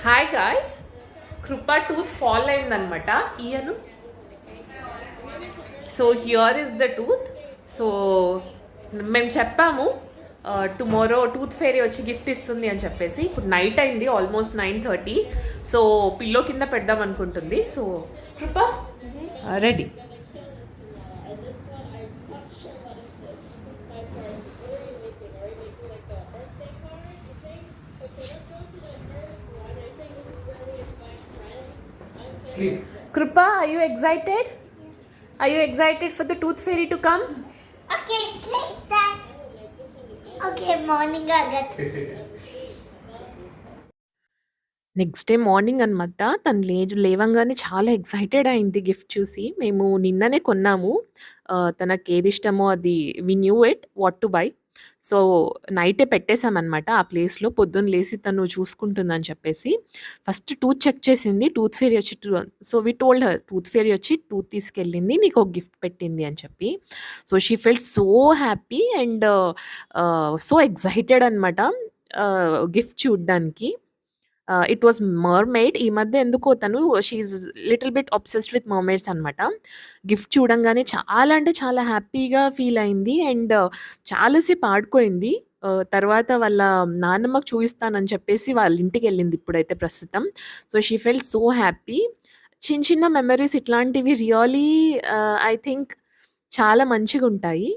Hi guys, Krupa tooth fall అయిందనమాట ఇయను. So here is the tooth. So మేము చెప్పాము టుమారో టూత్ ఫెయిరీ వచ్చి గిఫ్ట్ ఇస్తుంది అని చెప్పేసి. ఇప్పుడు నైట్ అయింది, ఆల్మోస్ట్ 9:30. సో పిల్లో కింద పెడదాం అనుకుంటుంది. సో కృపా ready. Sleep. Krupa, are you excited? Are you excited for the tooth fairy to come? Okay, sleep then. Okay, morning agat. Next day morning అనమాట. తను లేవంగానే చాలా ఎక్సైటెడ్ అయింది గిఫ్ట్ చూసి. మేము నిన్ననే కొన్నాము. తనకి ఏది ఇష్టమో అది we knew it what to buy. So నైటే పెట్టేసామనమాట ఆ ప్లేస్‌లో. పొద్దున్న లేసి తను చూసుకుంటుందని చెప్పేసి. ఫస్ట్ టూత్ చెక్ చేసింది. టూత్ ఫెయిరీ వచ్చి so we told her tooth fairy వచ్చి టూత్ తీసుకెళ్ళింది. నీకు ఒక గిఫ్ట్ పెట్టింది అని చెప్పి. So she felt so happy and so excited అనమాట గిఫ్ట్ చూడ్డానికి. It was mermaid. ఈ మధ్య ఎందుకో తను she is little bit obsessed with mermaids అనమాట. గిఫ్ట్ చూడంగానే చాలా అంటే చాలా హ్యాపీగా ఫీల్ అయింది అండ్ చాలా సేపు ఆడుకోయింది. తర్వాత వాళ్ళ నాన్నమ్మకి చూయిస్తానని చెప్పేసి వాళ్ళ ఇంటికెళ్ళింది ఇప్పుడైతే ప్రస్తుతం. So she felt so happy. చిన్న చిన్న మెమరీస్ ఇట్లాంటివి రియల్లీ ఐ థింక్ చాలా మంచిగుంటాయి.